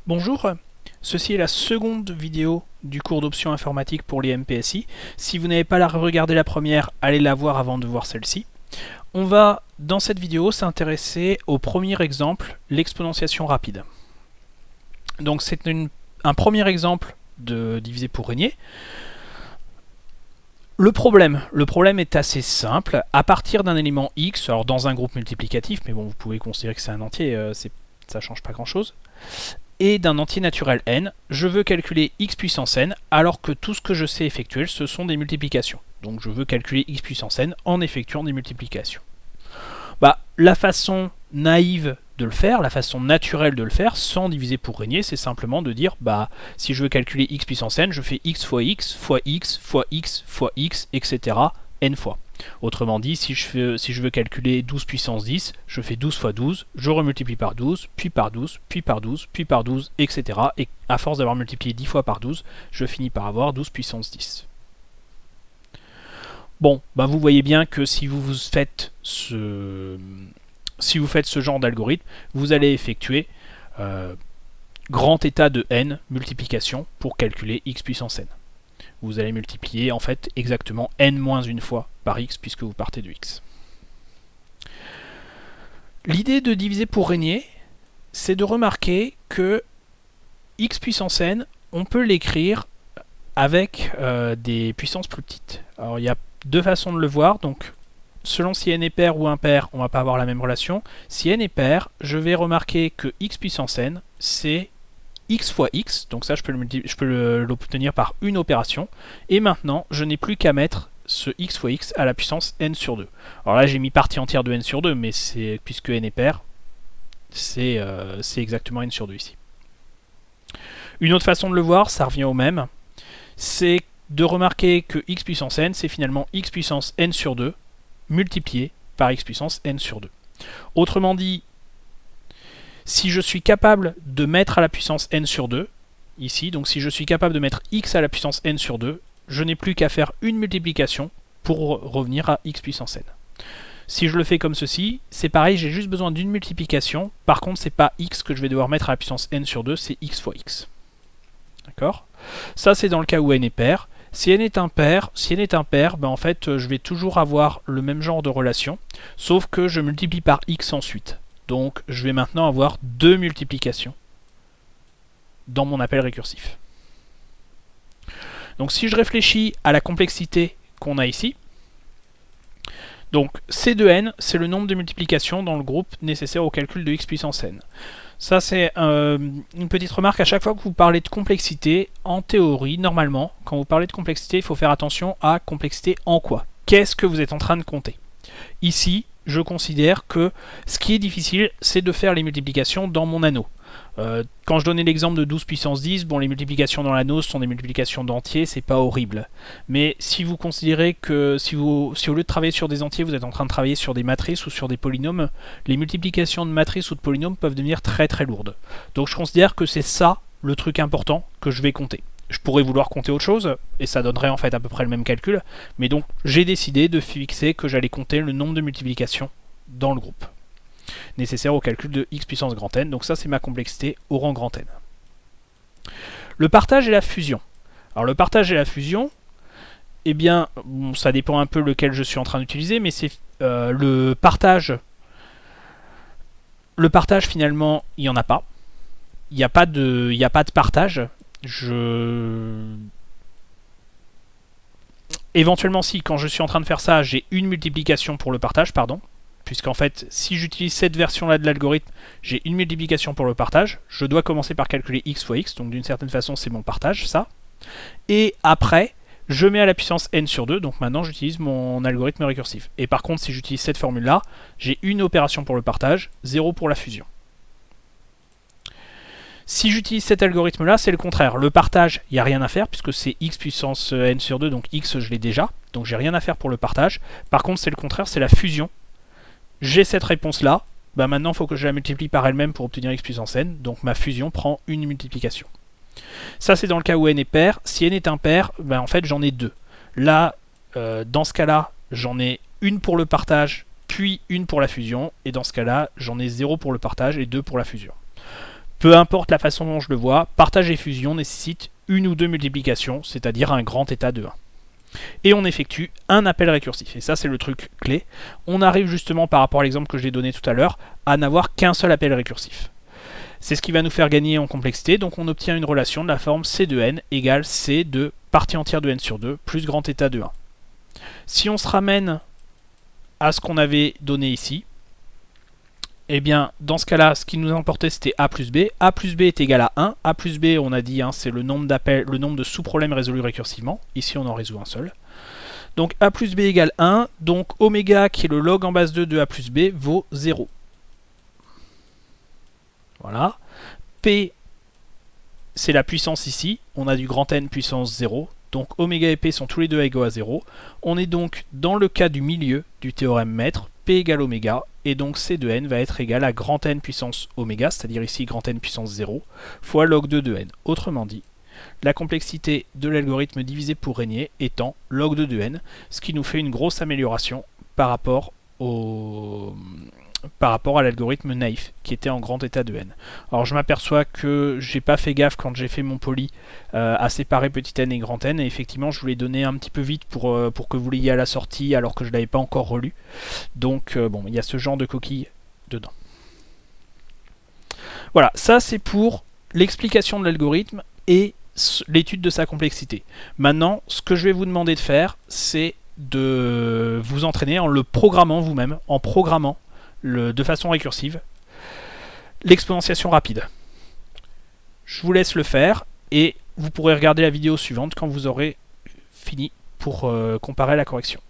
Bonjour, ceci est la seconde vidéo du cours d'options informatique pour les MPSI. Si vous n'avez pas regardé la première, allez la voir avant de voir celle-ci. On va, dans cette vidéo, s'intéresser au premier exemple, l'exponentiation rapide. Donc c'est un premier exemple de diviser pour régner. Le problème est assez simple. À partir d'un élément x, alors dans un groupe multiplicatif, mais bon, vous pouvez considérer que c'est un entier, ça ne change pas grand-chose, et d'un entier naturel n, je veux calculer x puissance n, alors que tout ce que je sais effectuer, ce sont des multiplications. Donc je veux calculer x puissance n en effectuant des multiplications. La façon naïve de le faire, la façon naturelle de le faire, sans diviser pour régner, c'est simplement de dire, si je veux calculer x puissance n, je fais x fois x, fois x, fois x, fois x, etc. n fois. Autrement dit, si je veux calculer 12 puissance 10, je fais 12 fois 12, je remultiplie par 12, puis par 12, puis par 12, puis par 12, etc. Et à force d'avoir multiplié 10 fois par 12, je finis par avoir 12 puissance 10. Bon, vous voyez bien que si vous faites ce genre d'algorithme, vous allez effectuer grand état de n multiplication pour calculer x puissance n. Vous allez multiplier en fait exactement n moins une fois par x puisque vous partez de x. L'idée de diviser pour régner, c'est de remarquer que x puissance n, on peut l'écrire avec des puissances plus petites. Alors il y a deux façons de le voir, donc selon si n est pair ou impair, on ne va pas avoir la même relation. Si n est pair, je vais remarquer que x puissance n, c'est x fois x, donc ça je peux l'obtenir par une opération, et maintenant je n'ai plus qu'à mettre ce x fois x à la puissance n sur 2. Alors là j'ai mis partie entière de n sur 2, mais puisque n est pair, c'est exactement n sur 2 ici. Une autre façon de le voir, ça revient au même, c'est de remarquer que x puissance n, c'est finalement x puissance n sur 2 multiplié par x puissance n sur 2. Autrement dit, si je suis capable de mettre à la puissance n sur 2, ici, donc si je suis capable de mettre x à la puissance n sur 2, je n'ai plus qu'à faire une multiplication pour revenir à x puissance n. Si je le fais comme ceci, c'est pareil, j'ai juste besoin d'une multiplication. Par contre, c'est pas x que je vais devoir mettre à la puissance n sur 2, c'est x fois x. D'accord ? Ça, c'est dans le cas où n est pair. Si n est impair, en fait, je vais toujours avoir le même genre de relation, sauf que je multiplie par x ensuite. Donc, je vais maintenant avoir deux multiplications dans mon appel récursif. Donc, si je réfléchis à la complexité qu'on a ici, donc C de n, c'est le nombre de multiplications dans le groupe nécessaire au calcul de x puissance n. Ça, c'est une petite remarque. À chaque fois que vous parlez de complexité, en théorie, normalement, quand vous parlez de complexité, il faut faire attention à complexité en quoi. Qu'est-ce que vous êtes en train de compter? Ici, je considère que ce qui est difficile, c'est de faire les multiplications dans mon anneau. Quand je donnais l'exemple de 12 puissance 10, bon, les multiplications dans l'anneau sont des multiplications d'entiers, c'est pas horrible. Mais si vous considérez que si au lieu de travailler sur des entiers, vous êtes en train de travailler sur des matrices ou sur des polynômes, les multiplications de matrices ou de polynômes peuvent devenir très très lourdes. Donc je considère que c'est ça le truc important que je vais compter. Je pourrais vouloir compter autre chose, et ça donnerait en fait à peu près le même calcul, mais donc j'ai décidé de fixer que j'allais compter le nombre de multiplications dans le groupe nécessaire au calcul de x puissance grand n. Donc ça, c'est ma complexité au rang grand n. Le partage et la fusion. Alors le partage et la fusion, eh bien, ça dépend un peu lequel je suis en train d'utiliser, mais c'est le partage. Le partage, finalement, il n'y en a pas. Il n'y a pas de partage. Éventuellement, si, quand je suis en train de faire ça, j'ai une multiplication pour le partage, pardon. Puisqu'en fait, si j'utilise cette version-là de l'algorithme, j'ai une multiplication pour le partage. Je dois commencer par calculer x fois x, donc d'une certaine façon, c'est mon partage, ça. Et après, je mets à la puissance n sur 2, donc maintenant j'utilise mon algorithme récursif. Et par contre, si j'utilise cette formule-là, j'ai une opération pour le partage, 0 pour la fusion. Si j'utilise cet algorithme-là, c'est le contraire. Le partage, il n'y a rien à faire, puisque c'est x puissance n sur 2, donc x, je l'ai déjà. Donc j'ai rien à faire pour le partage. Par contre, c'est le contraire, c'est la fusion. J'ai cette réponse-là, maintenant il faut que je la multiplie par elle-même pour obtenir x puissance n, donc ma fusion prend une multiplication. Ça, c'est dans le cas où n est pair. Si n est impair, en fait j'en ai deux. Là, dans ce cas-là, j'en ai une pour le partage, puis une pour la fusion, et dans ce cas-là, j'en ai 0 pour le partage et 2 pour la fusion. peu importe la façon dont je le vois, partage et fusion nécessitent une ou deux multiplications, c'est-à-dire un grand état de 1. Et on effectue un appel récursif. Et ça, c'est le truc clé. On arrive justement, par rapport à l'exemple que j'ai donné tout à l'heure, à n'avoir qu'un seul appel récursif. C'est ce qui va nous faire gagner en complexité. Donc on obtient une relation de la forme C de n égale C de partie entière de n sur 2 plus grand état de 1. Si on se ramène à ce qu'on avait donné ici, eh bien, dans ce cas-là, ce qui nous importait, c'était A plus B. A plus B est égal à 1. A plus B, on a dit, hein, c'est le nombre d'appels, le nombre de sous-problèmes résolus récursivement. Ici, on en résout un seul. Donc A plus B égale 1. Donc oméga, qui est le log en base 2 de A plus B, vaut 0. Voilà. P, c'est la puissance ici. On a du grand N puissance 0. Donc oméga et P sont tous les deux égaux à 0. On est donc dans le cas du milieu du théorème maître. P égale oméga, et donc C de n va être égal à grand N puissance oméga, c'est-à-dire ici grand N puissance 0, fois log 2 de n. Autrement dit, la complexité de l'algorithme divisé pour régner étant log 2 de n, ce qui nous fait une grosse amélioration par rapport à l'algorithme naïf, qui était en grand état de n. Alors je m'aperçois que j'ai pas fait gaffe quand j'ai fait mon poly à séparer petit n et grand n, et effectivement je vous l'ai donné un petit peu vite pour que vous l'ayez à la sortie alors que je l'avais pas encore relu. Donc bon, il y a ce genre de coquille dedans. Voilà, ça c'est pour l'explication de l'algorithme et l'étude de sa complexité. Maintenant, ce que je vais vous demander de faire, c'est de vous entraîner en le programmant vous-même, en programmant de façon récursive l'exponentiation rapide. Je vous laisse le faire et vous pourrez regarder la vidéo suivante quand vous aurez fini pour comparer la correction.